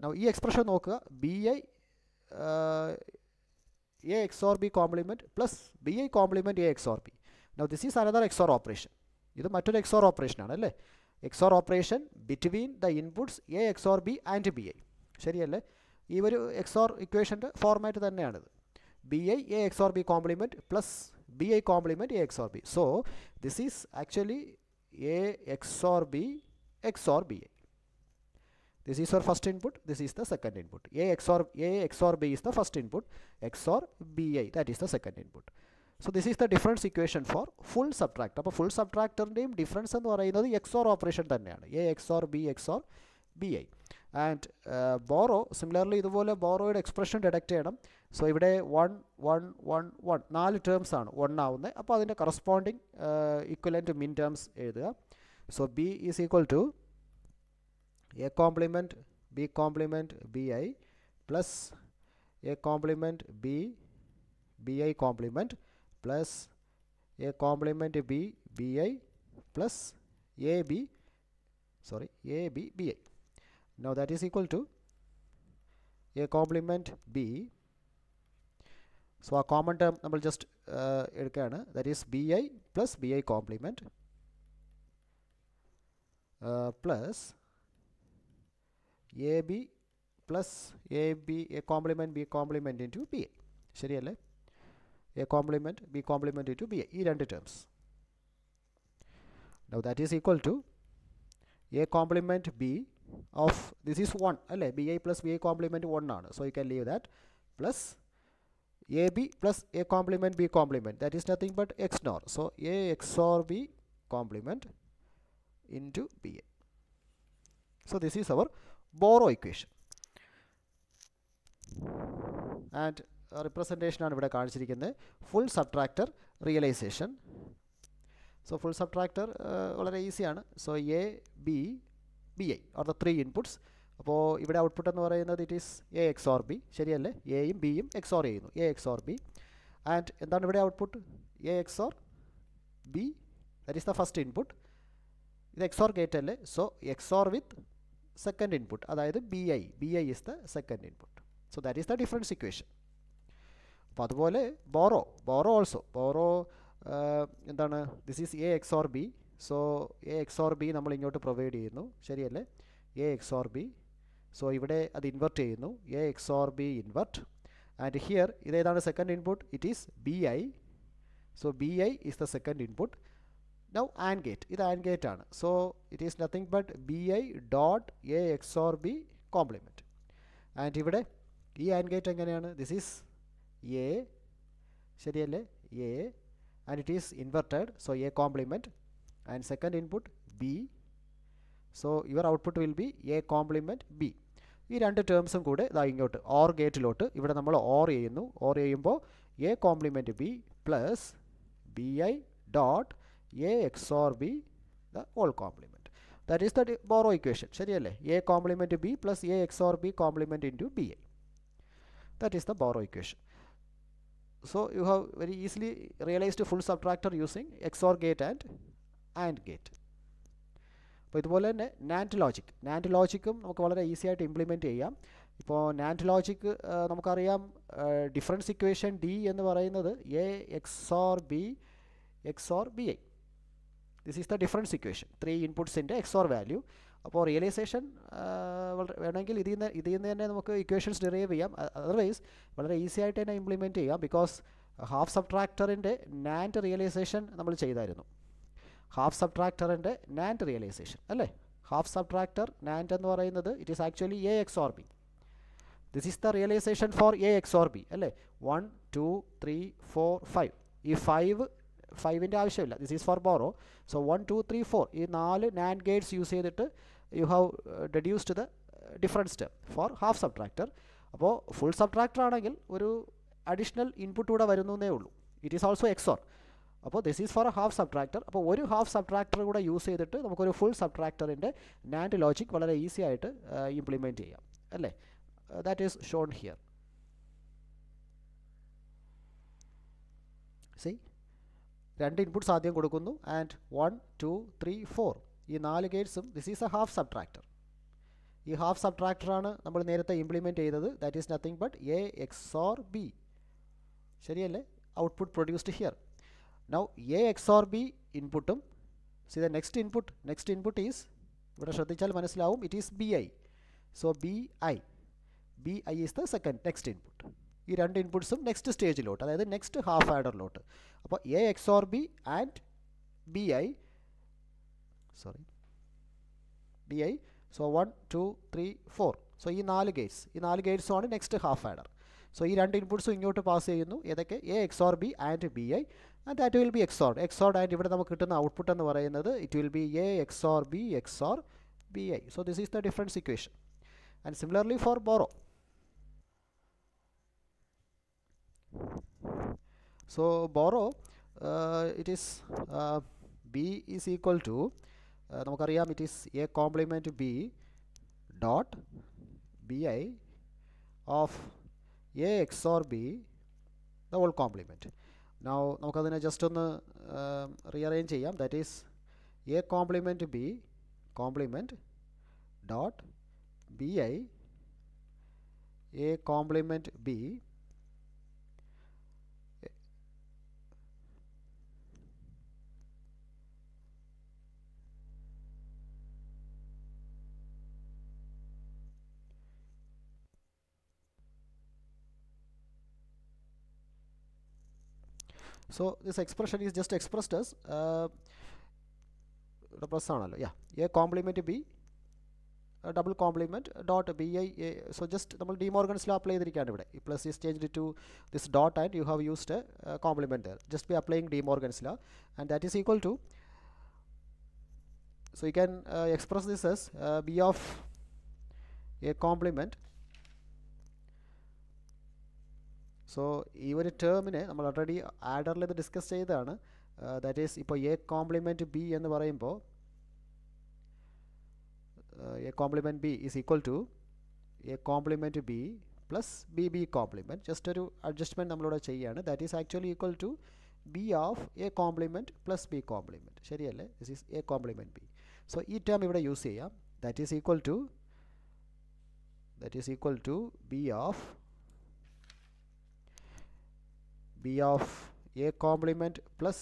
now ഈ എക്സ്പ്രഷൻ നോക്കുക, BI A XOR B complement plus BI complement A XOR B. Now this is another XOR operation. ഇത് മറ്റൊരു എക്സോർ ഓപ്പറേഷൻ ആണ് അല്ലേ, XOR operation between the inputs A XOR B and B I, ശരിയല്ലേ. ഈ ഒരു എക്സോർ ഇക്വേഷൻ്റെ ഫോർമാറ്റ് തന്നെയാണിത്, B I A XOR B complement plus B I compliment A XOR B. So this is actually A XOR B XOR B I. This is your first input, this is the second input. A XOR B is the first input, XOR BI that is the second input. So this is the difference equation for full subtractor. അപ്പോൾ ഫുൾ സബ്ട്രാക്ടറിൻ്റെയും ഡിഫറൻസ് എന്ന് പറയുന്നത് എക്സോർ ഓപ്പറേഷൻ തന്നെയാണ്, A XOR B XOR B I. And borrow similarly ഇതുപോലെ ബോറോയുടെ എക്സ്പ്രഷൻ ഡിഡക്റ്റ് ചെയ്യണം. സോ ഇവിടെ 1 1 1 1 4 ടേംസ് ആണ് 1 ആവുന്നത്, അപ്പോൾ അതിൻ്റെ കറസ്പോണ്ടിങ് ഇക്വലൻറ്റ് മിൻ ടേംസ് എഴുതുക. So B is equal to A complement B complement B I plus A complement B B I complement plus A complement B BI plus AB BI. Now that is equal to A complement B. So a common term നമ്മൾ just എടുക്കുകയാണ്, that is BI plus BI complement plus AB plus A complement B complement into BI, ശരിയല്ലേ. A complement B complement into B, ഈ രണ്ട് terms. Now that is equal to A complement B of this is 1 അല്ലേ, BI plus BI complement 1 ആണ്, so you can leave that, plus AB plus A complement B complement, that is nothing but XNOR, so A XOR B complement into BI. So this is our Borrow equation. And representation ആണ് ഇവിടെ കാണിച്ചിരിക്കുന്നത്, full subtractor realisation. So full subtractor വളരെ ഈസിയാണ്. So A B B I are the 3 inputs. അപ്പോൾ ഇവിടെ ഔട്ട്പുട്ട് എന്ന് പറയുന്നത് it is A XOR B, ശരിയല്ലേ, എയും ബിയും എക്സോർ ചെയ്യുന്നു, എ എക്സോർ ബി. ആൻഡ് എന്താണ് ഇവിടെ output, A XOR B, that is the first input. ഇത് എക്സോർ ഗേറ്റ് അല്ലേ, സോ എക്സോർ വിത്ത് സെക്കൻഡ് ഇൻപുട്ട്, അതായത് B I is the second input. So that is the difference equation. അപ്പോൾ അതുപോലെ ബോറോ ഓൾസോ എന്താണ്, this is A XOR B. So A XOR B നമ്മൾ ഇങ്ങോട്ട് പ്രൊവൈഡ് ചെയ്യുന്നു, ശരിയല്ലേ, എ എക്സോർ ബി. സോ ഇവിടെ അത് ഇൻവെർട്ട് ചെയ്യുന്നു, A XOR B invert. And here ഇതേതാണ് second input, it is B I. So B I is the second input. Now and gate, ഇത് ആൻഡ് ഗേറ്റ് ആണ്. So it is nothing but B I dot A XOR B complement. And ഇവിടെ ഈ ആൻഡ് ഗേറ്റ് എങ്ങനെയാണ്, ദിസ് ഈസ് എ, ശരിയല്ലേ, A, and it is inverted, so A complement, and second input B. So your output will be A complement B. ഈ രണ്ട് ടേംസും കൂടെ ഇതാ ഇങ്ങോട്ട് ഓർ ഗേറ്റിലോട്ട് ഇവിടെ നമ്മൾ ഓർ ചെയ്യുന്നു. ഓർ ചെയ്യുമ്പോൾ A complement B plus B I dot A XOR B the whole complement. That is the borrow equation, ശരിയല്ലേ, A complement B plus A XOR B complement into B I. That is the borrow equation. So you have very easily realized full subtractor using XOR gate and AND gate. അപ്പോൾ ഇതുപോലെ തന്നെ നാൻഡ് ലോജിക്കും നമുക്ക് വളരെ ഈസി ആയിട്ട് ഇംപ്ലിമെൻറ്റ് ചെയ്യാം. ഇപ്പോൾ നാൻഡ് ലോജിക് നമുക്കറിയാം ഡിഫറൻസ് ഇക്വേഷൻ ഡി എന്ന് പറയുന്നത് A XOR B XOR BI. This is the difference equation, 3 ഇൻപുട്സിൻ്റെ XOR വാല്യൂ. അപ്പോൾ റിയലൈസേഷൻ വേണമെങ്കിൽ ഇതിൽ നിന്ന് തന്നെ നമുക്ക് ഇക്വേഷൻസ് ഡിറൈവ് ചെയ്യാം. അതർവൈസ് വളരെ ഈസി ആയിട്ട് തന്നെ ഇംപ്ലിമെൻറ്റ് ചെയ്യാം. ബിക്കോസ് ഹാഫ് സബ്ട്രാക്ടറിൻ്റെ നാൻഡ് റിയലൈസേഷൻ നമ്മൾ ചെയ്തായിരുന്നു. ഹാഫ് സബ്ട്രാക്ടറിൻ്റെ നാൻഡ് റിയലൈസേഷൻ അല്ലേ, ഹാഫ് സബ്ട്രാക്ടർ നാൻഡ് എന്ന് പറയുന്നത് it is actually A XOR B. This is the realisation four A XOR B അല്ലേ. 1 2 3 4 5. ഈ 5ൻ്റെ ആവശ്യമില്ല, this is for borrow. So 1 2 3 4 ഈ 4 നാൻഡ് ഗേറ്റ്സ് യൂസ് ചെയ്തിട്ട് you have deduced the difference term for half subtractor. അപ്പോൾ ഫുൾ സബ്ട്രാക്ടർ ആണെങ്കിൽ ഒരു അഡീഷണൽ ഇൻപുട്ട് കൂടെ വരുന്നേ ഉള്ളൂ. It is also XOR. അപ്പോൾ this is for a half subtractor. അപ്പോൾ ഒരു ഹാഫ് സബ്ട്രാക്ടർ കൂടെ യൂസ് ചെയ്തിട്ട് നമുക്കൊരു ഫുൾ സബ്ട്രാക്ടറിൻ്റെ നാൻഡ് ലോജിക് വളരെ ഈസി ആയിട്ട് ഇംപ്ലിമെൻറ്റ് ചെയ്യാം അല്ലേ. That is shown here. C, 2 inputs ആദ്യം കൊടുക്കുന്നു ആൻഡ് 1 2 3 4 ഈ 4 ഗേറ്റ്സും this is a half subtractor. ഈ ഹാഫ് സബ്ട്രാക്ടറാണ് നമ്മൾ നേരത്തെ ഇംപ്ലിമെൻറ്റ് ചെയ്തത്. That is nothing but A XOR B. ശരിയല്ലേ, output produced here. Now A XOR B ഇൻപുട്ടും C the next input is, ഇവിടെ ശ്രദ്ധിച്ചാൽ മനസ്സിലാവും, it is BI. So BI is the next input. ഈ 2 ഇൻപുട്ട്സും നെക്സ്റ്റ് സ്റ്റേജിലോട്ട്, അതായത് നെക്സ്റ്റ് ഹാഫ് ആഡറിലോട്ട്. അപ്പോൾ A XOR B and BI. So 1 2 3 4. So ഈ 4 ഗേറ്റ്സുമാണ് നെക്സ്റ്റ് ഹാഫ് ആഡർ. സോ ഈ 2 ഇൻപുട്ട്സും ഇങ്ങോട്ട് പാസ് ചെയ്യുന്നു. ഏതൊക്കെ? A XOR B and BI, and that will be XORഡ്. ആൻഡ് ഇവിടെ നമുക്ക് കിട്ടുന്ന ഔട്ട്പുട്ട് എന്ന് പറയുന്നത് it will be A XOR B XOR BI. So this is the difference equation. And similarly for borrow. So borrow it is B is equal to നമുക്കറിയാം it is A complement B dot BI of A XOR B the whole complement. Now നമുക്കതിനെ ജസ്റ്റ് ഒന്ന് റീഅറേഞ്ച് ചെയ്യാം. that is A complement B complement dot BI A complement B So this expression is just expressed as plus ആണല്ലോ, A complement B double complement dot BI. So just നമ്മൾ ഡിമോർഗൻസ് ലോ അപ്ലൈ ചെയ്തിരിക്കുകയാണ് ഇവിടെ. ഈ plus is changed to this dot and you have used complement there just by applying De Morgan's law, and that is equal to, so you can express this as B of A complement. So ഈ ഒരു ടേമിനെ നമ്മൾ ഓൾറെഡി ആഡറിൽ ഇത് ഡിസ്കസ് ചെയ്തതാണ്. ദാറ്റ് ഈസ് ഇപ്പോൾ എ കോംപ്ലിമെൻറ്റ് ബി എന്ന് പറയുമ്പോൾ A complement B is equal to A complement B plus B complement. Just ഒരു അഡ്ജസ്റ്റ്മെൻറ്റ് നമ്മളിവിടെ ചെയ്യുകയാണ്. That is actually equal to B of A complement plus B complement. ശരിയല്ലേ? This is A complement B. So ഈ ടേം ഇവിടെ യൂസ് ചെയ്യാം. That is equal to B of A complement plus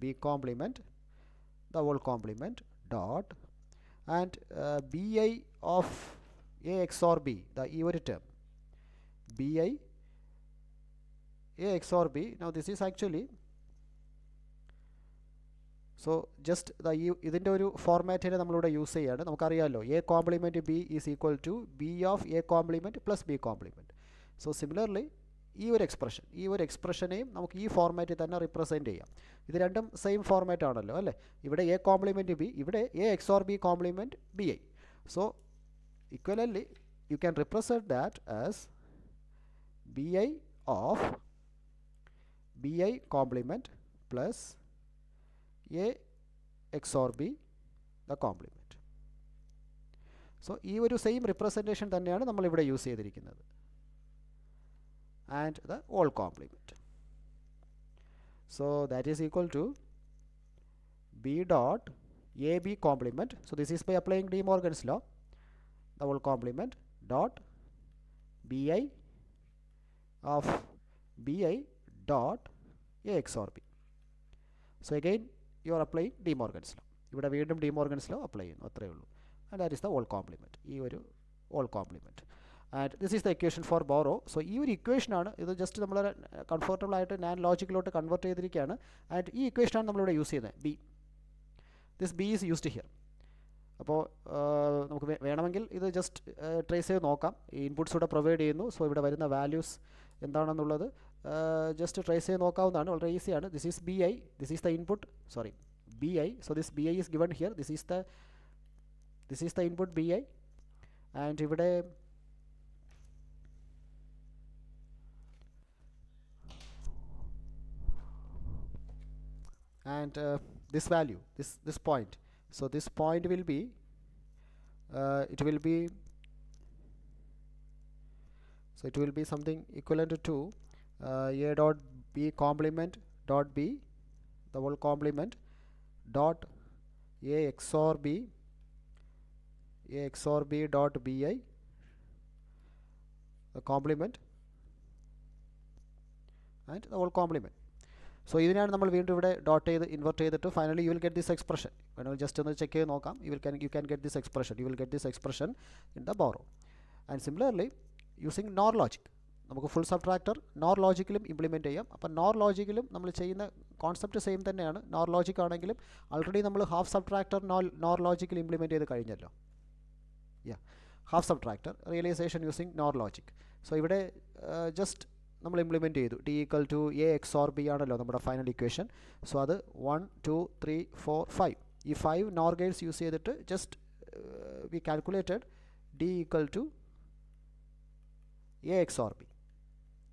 B complement the whole complement dot, and BI of A XOR B, the even term BI A XOR B. Now this is actually, so just the ഇതിൻ്റെ ഒരു ഫോർമാറ്റിനെ നമ്മളിവിടെ യൂസ് ചെയ്യാണ്. നമുക്കറിയാമല്ലോ A complement B is equal to B of A complement plus B complement. So similarly ഈ ഒരു എക്സ്പ്രഷനെയും നമുക്ക് ഈ ഫോർമാറ്റിൽ തന്നെ റിപ്രസെൻറ്റ് ചെയ്യാം. ഇത് രണ്ടും സെയിം ഫോർമാറ്റ് ആണല്ലോ അല്ലേ. ഇവിടെ എ കോംപ്ലിമെൻറ്റ് ബി, ഇവിടെ A XOR B complement BI. സോ equivalently you can represent that as BI of BI complement plus A XOR B the complement. So ഈ ഒരു സെയിം റിപ്രസെൻറ്റേഷൻ തന്നെയാണ് നമ്മളിവിടെ യൂസ് ചെയ്തിരിക്കുന്നത്. And the whole complement. So that is equal to B dot AB complement. So this is by applying De Morgan's law, the whole complement dot bi of bi dot a XOR b. So again you are applying De Morgan's law. ഇവിടെ വീണ്ടും De Morgan's law അപ്ലൈ ചെയ്യുന്നു, അത്രയേ ഉള്ളൂ. And that is the whole complement, ഈ ഒരു whole complement. And this is the equation for borrow. So ഈ ഒരു ഇക്വേഷനാണ്, ഇത് ജസ്റ്റ് നമ്മൾ കംഫർട്ടബിൾ ആയിട്ട് നാൻ ലോജിക്കിലോട്ട് കൺവേർട്ട് ചെയ്തിരിക്കുകയാണ്. ആൻഡ് ഈ ഇക്വേഷനാണ് നമ്മളിവിടെ യൂസ് ചെയ്യുന്നത്, B. This B is used here. അപ്പോൾ നമുക്ക് വേണമെങ്കിൽ ഇത് ജസ്റ്റ് ട്രേസ് ചെയ്ത് നോക്കാം. ഈ ഇൻപുട്സ് ഇവിടെ പ്രൊവൈഡ് ചെയ്യുന്നു. സോ ഇവിടെ വരുന്ന വാല്യൂസ് എന്താണെന്നുള്ളത് ജസ്റ്റ് ട്രേസ് ചെയ്ത് നോക്കാവുന്നതാണ്, വളരെ ഈസിയാണ്. This is B I, this is the input, sorry B I. So this B I is given here, this is the input B I. And ഇവിടെ and this value, this point, so this point will be it will be something equivalent to a dot b complement dot b, the whole complement dot a XOR b dot bi, the complement and the whole complement. So ഇതിനാണ് നമ്മൾ വീണ്ടും ഇവിടെ ഡോട്ട് ചെയ്ത് ഇൻവെർട്ട് ചെയ്തിട്ട് finally U will get this expression. വേണമെങ്കിൽ ജസ്റ്റ് ഒന്ന് ചെക്ക് ചെയ്ത് നോക്കാം. You can get this expression, U will get this expression in the borrow. And similarly using NOR logic, നമുക്ക് ഫുൾ സബ്ട്രാക്ടർ നോർ ലോജിക്കിലും ഇംപ്ലിമെൻറ്റ് ചെയ്യാം. അപ്പം നോർ ലോജിക്കിലും നമ്മൾ ചെയ്യുന്ന കോൺസെപ്റ്റ് സെയിം തന്നെയാണ്. നോർ ലോജിക് ആണെങ്കിലും ആൾറെഡി നമ്മൾ ഹാഫ് സബ്ട്രാക്ടർ നോർ ലോജിക്കിൽ ഇംപ്ലിമെൻറ്റ് ചെയ്ത് കഴിഞ്ഞല്ലോ. Half subtractor realisation using NOR logic. So ഇവിടെ ജസ്റ്റ് നമ്മൾ ഇംപ്ലിമെൻറ്റ് ചെയ്തു. D equal to A XOR B ആണല്ലോ നമ്മുടെ ഫൈനൽ ഇക്വേഷൻ. സോ അത് 1 2 3 4 5, ഈ 5 നോർ ഗേറ്റ്സ് യൂസ് ചെയ്തിട്ട് just we calculated D equal to A XOR B.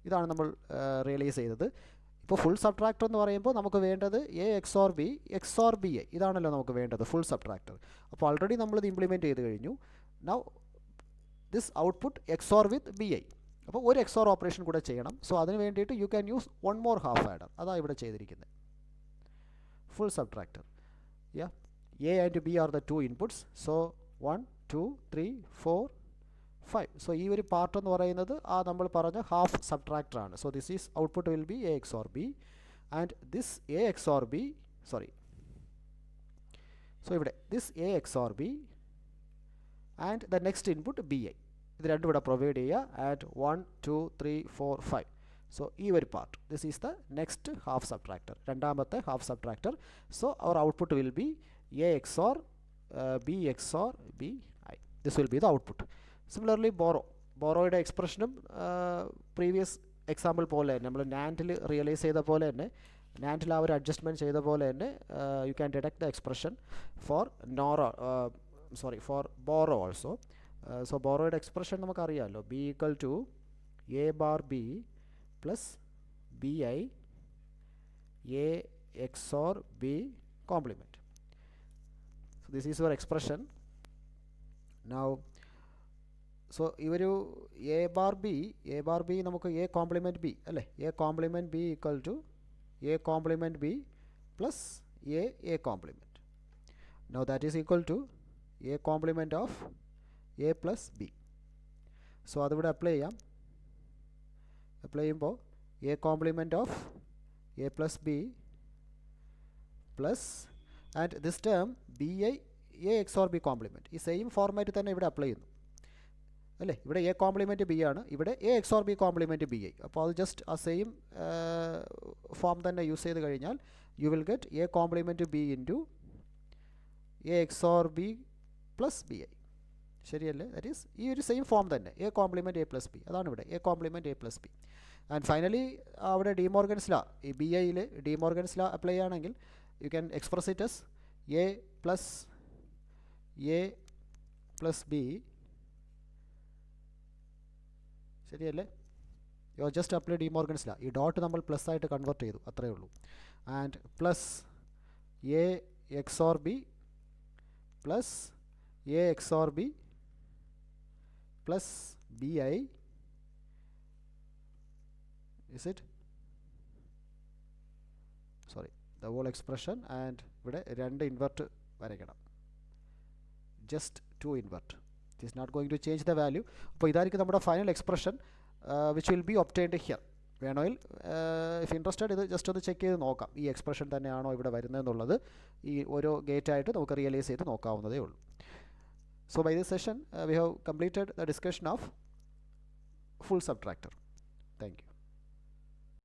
ഇതാണ് നമ്മൾ റിയലൈസ് ചെയ്തത്. ഇപ്പോൾ ഫുൾ സബ്ട്രാക്ടർ എന്ന് പറയുമ്പോൾ നമുക്ക് വേണ്ടത് A XOR B XOR B I, ഇതാണല്ലോ നമുക്ക് വേണ്ടത് ഫുൾ സബ്ട്രാക്ടർ. അപ്പോൾ ഓൾറെഡി നമ്മളിത് ഇംപ്ലിമെൻറ്റ് ചെയ്ത് കഴിഞ്ഞു. Now this output XOR with B I. അപ്പോൾ ഒരു XOR ഓപ്പറേഷൻ കൂടെ ചെയ്യണം. സോ അതിന് വേണ്ടിയിട്ട് you can use one more half adder, അതാണ് ഇവിടെ ചെയ്തിരിക്കുന്നത്. Full subtractor, A and B are the to inputs. So 1 2 3 4 5. So ഈ ഒരു പാർട്ട് എന്ന് പറയുന്നത് ആ നമ്മൾ പറഞ്ഞ ഹാഫ് സബ്ട്രാക്ടർ ആണ്. So this is output will be A XOR B and this A XOR B, sorry, so ഇവിടെ this A XOR B and the next input B I, ഇത് രണ്ടും ഇവിടെ പ്രൊവൈഡ് ചെയ്യുക. ആൻഡ് 1 2 3 4 5. സോ ഈ ഒരു part, this is the next half subtractor, രണ്ടാമത്തെ half subtractor. So our output will be A XOR B XOR B I. This will be the output. Similarly ബോറോയുടെ എക്സ്പ്രഷനും പ്രീവിയസ് എക്സാമ്പിൾ പോലെ തന്നെ നമ്മൾ നാൻഡിൽ റിയലൈസ് ചെയ്ത പോലെ തന്നെ, നാൻഡിൽ ആ ഒരു അഡ്ജസ്റ്റ്മെൻറ്റ് ചെയ്ത പോലെ തന്നെ you can deduct the expression for for borrow also. So ബോറോയുടെ എക്സ്പ്രഷൻ നമുക്കറിയാമല്ലോ, B equal to A bar B plus B I A XOR B complement. So this is your expression. Now so ഇവരു എ ബാർ ബി നമുക്ക് എ കോംപ്ലിമെൻറ്റ് ബി അല്ലേ, A complement B equal to A complement B plus A complement. Now that is equal to A complement of A plus B. So അതിവിടെ അപ്ലൈ ചെയ്യാം. അപ്ലൈ ചെയ്യുമ്പോൾ A complement of A plus B plus and this term B I A XOR B compliment, ഈ സെയിം ഫോർമാറ്റ് തന്നെ ഇവിടെ അപ്ലൈ ചെയ്യുന്നു അല്ലേ. ഇവിടെ എ കോംപ്ലിമെൻറ്റ് ബി ആണ്, ഇവിടെ A XOR B complement B I. അപ്പോൾ അത് ജസ്റ്റ് ആ സെയിം ഫോം തന്നെ യൂസ് ചെയ്ത് കഴിഞ്ഞാൽ you will get A complement B into A XOR B plus B I. ശരിയല്ലേ? ദാറ്റ് ഈസ് ഈ ഒരു സെയിം ഫോം തന്നെ, A complement A plus B, അതാണ് ഇവിടെ A complement A plus B. And finally അവിടെ ഡി മോർഗൻസ് ലാ, ഈ ബി ഐയിൽ ഡി മോർഗൻസ് ലാ അപ്ലൈ ചെയ്യുകയാണെങ്കിൽ you can express it as A plus B. ശരിയല്ലേ? You just apply De Morgan's law. ഈ ഡോട്ട് നമ്മൾ പ്ലസ് ആയിട്ട് കൺവേർട്ട് ചെയ്തു, അത്രയേ ഉള്ളൂ. And plus A XOR B plus A XOR B plus B I. is it, sorry, the whole expression. and ഇവിടെ രണ്ട് ഇൻവെർട്ട് വരയ്ക്കണം, just 2 invert. It is not going to change the value. അപ്പോൾ ഇതായിരിക്കും നമ്മുടെ final expression which will be obtained here. വേണമെങ്കിൽ ഇഫ് ഇൻട്രസ്റ്റഡ് ഇത് ജസ്റ്റ് ഒന്ന് ചെക്ക് ചെയ്ത് നോക്കാം, ഈ എക്സ്പ്രഷൻ തന്നെയാണോ ഇവിടെ വരുന്നതെന്നുള്ളത് ഈ ഓരോ ഗേറ്റായിട്ട് നമുക്ക് റിയലൈസ് ചെയ്ത് നോക്കാവുന്നതേ ഉള്ളൂ. So by this session we have completed the discussion of full subtractor. Thank you.